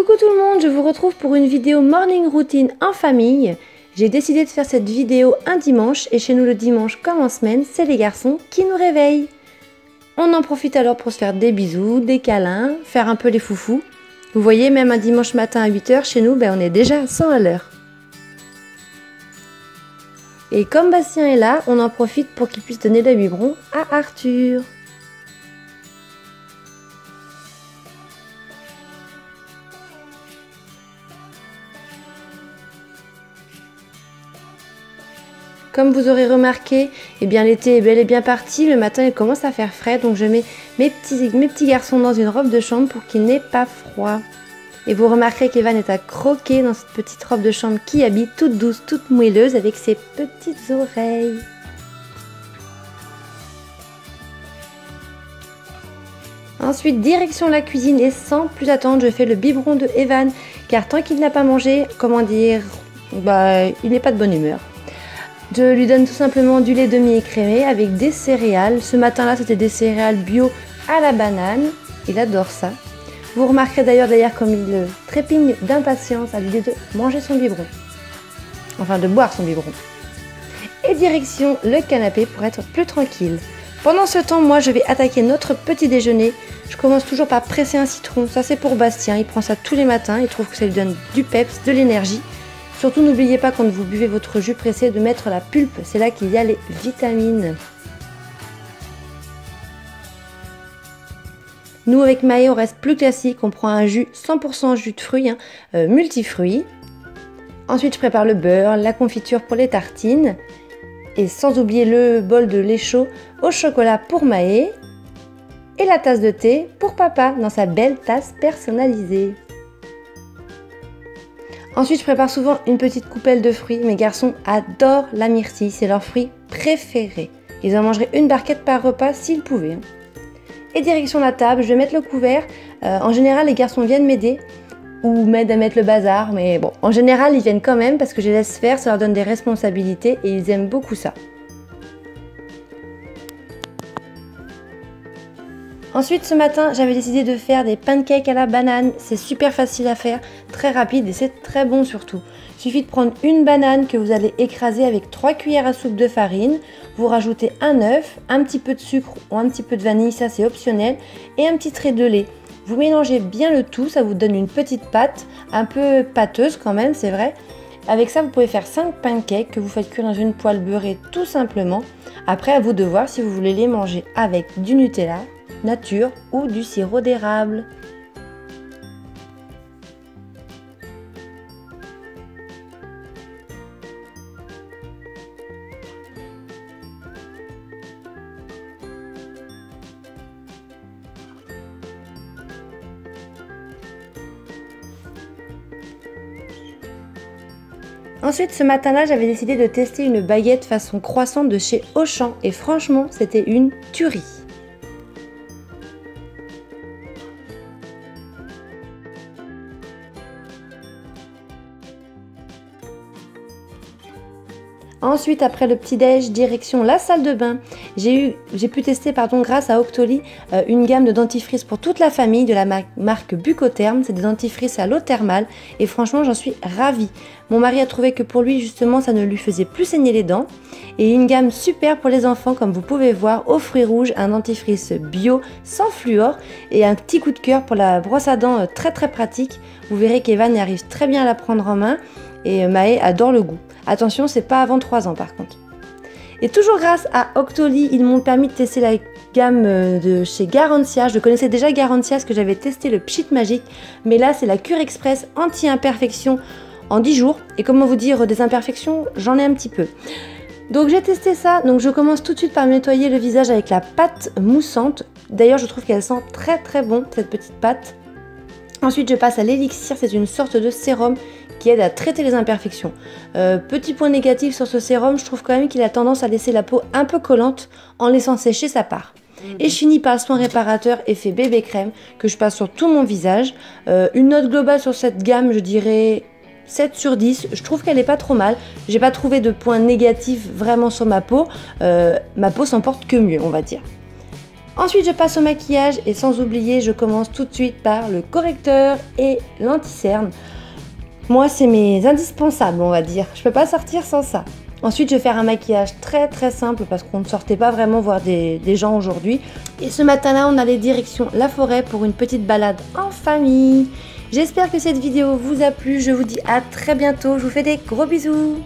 Coucou tout le monde, je vous retrouve pour une vidéo morning routine en famille. J'ai décidé de faire cette vidéo un dimanche et chez nous le dimanche comme en semaine, c'est les garçons qui nous réveillent. On en profite alors pour se faire des bisous, des câlins, faire un peu les foufous. Vous voyez, même un dimanche matin à 8 h chez nous, on est déjà à 100 à l'heure. Et comme Bastien est là, on en profite pour qu'il puisse donner le biberon à Arthur. Comme vous aurez remarqué, l'été est bel et bien parti. Le matin, il commence à faire frais, donc je mets mes petits garçons dans une robe de chambre pour qu'ils n'aient pas froid. Et vous remarquerez qu'Evan est à croquer dans cette petite robe de chambre qui habite, toute douce, toute moelleuse, avec ses petites oreilles. Ensuite, direction la cuisine et sans plus attendre, je fais le biberon de Evan, car tant qu'il n'a pas mangé, il n'est pas de bonne humeur. Je lui donne tout simplement du lait demi-écrémé avec des céréales. Ce matin-là, c'était des céréales bio à la banane. Il adore ça. Vous remarquerez d'ailleurs comme il trépigne d'impatience à l'idée de manger son biberon. Enfin, de boire son biberon. Et direction le canapé pour être plus tranquille. Pendant ce temps, moi, je vais attaquer notre petit déjeuner. Je commence toujours par presser un citron. Ça, c'est pour Bastien. Il prend ça tous les matins. Il trouve que ça lui donne du peps, de l'énergie. Surtout, n'oubliez pas quand vous buvez votre jus pressé de mettre la pulpe, c'est là qu'il y a les vitamines. Nous, avec Maë, on reste plus classique, on prend un jus 100% jus de fruits, multifruits. Ensuite, je prépare le beurre, la confiture pour les tartines. Et sans oublier le bol de lait chaud au chocolat pour Maë. Et la tasse de thé pour papa, dans sa belle tasse personnalisée. Ensuite, je prépare souvent une petite coupelle de fruits. Mes garçons adorent la myrtille, c'est leur fruit préféré. Ils en mangeraient une barquette par repas s'ils pouvaient. Et direction la table, je vais mettre le couvert. En général, les garçons viennent m'aider ou m'aident à mettre le bazar. Mais bon, en général, ils viennent quand même parce que je les laisse faire, ça leur donne des responsabilités et ils aiment beaucoup ça. Ensuite, ce matin, j'avais décidé de faire des pancakes à la banane. C'est super facile à faire, très rapide et c'est très bon surtout. Il suffit de prendre une banane que vous allez écraser avec 3 cuillères à soupe de farine. Vous rajoutez un œuf, un petit peu de sucre ou un petit peu de vanille, ça c'est optionnel, et un petit trait de lait. Vous mélangez bien le tout, ça vous donne une petite pâte, un peu pâteuse quand même, c'est vrai. Avec ça, vous pouvez faire 5 pancakes que vous faites cuire dans une poêle beurrée tout simplement. Après, à vous de voir si vous voulez les manger avec du Nutella, nature ou du sirop d'érable. Ensuite, ce matin-là, j'avais décidé de tester une baguette façon croissant de chez Auchan et franchement, c'était une tuerie. Ensuite, après le petit-déj, direction la salle de bain. J'ai pu tester grâce à Octoly une gamme de dentifrice pour toute la famille de la marque Bucotherm. C'est des dentifrices à l'eau thermale et franchement, j'en suis ravie. Mon mari a trouvé que pour lui, justement, ça ne lui faisait plus saigner les dents. Et une gamme super pour les enfants, comme vous pouvez voir, aux fruits rouges, un dentifrice bio sans fluor et un petit coup de cœur pour la brosse à dents très très pratique. Vous verrez qu'Evan arrive très bien à la prendre en main et Maë adore le goût. Attention, c'est pas avant 3 ans par contre. Et toujours grâce à Octoly, ils m'ont permis de tester la gamme de chez Garantia. Je connaissais déjà Garantia parce que j'avais testé le Pchit Magique. Mais là, c'est la cure express anti-imperfection en 10 jours. Et comment vous dire, des imperfections, j'en ai un petit peu. Donc j'ai testé ça. Donc je commence tout de suite par me nettoyer le visage avec la pâte moussante. D'ailleurs, je trouve qu'elle sent très très bon, cette petite pâte. Ensuite, je passe à l'élixir. C'est une sorte de sérum qui aide à traiter les imperfections. Petit point négatif sur ce sérum, je trouve quand même qu'il a tendance à laisser la peau un peu collante en laissant sécher sa part. Et je finis par le soin réparateur effet bébé crème que je passe sur tout mon visage. Une note globale sur cette gamme, je dirais 7 sur 10. Je trouve qu'elle est pas trop mal. J'ai pas trouvé de points négatifs vraiment sur ma peau. Ma peau s'en porte que mieux, on va dire. Ensuite, je passe au maquillage et sans oublier, je commence tout de suite par le correcteur et l'anti-cerne. Moi, c'est mes indispensables, on va dire. Je peux pas sortir sans ça. Ensuite, je vais faire un maquillage très simple parce qu'on ne sortait pas vraiment voir des gens aujourd'hui. Et ce matin-là, on allait direction la forêt pour une petite balade en famille. J'espère que cette vidéo vous a plu. Je vous dis à très bientôt. Je vous fais des gros bisous.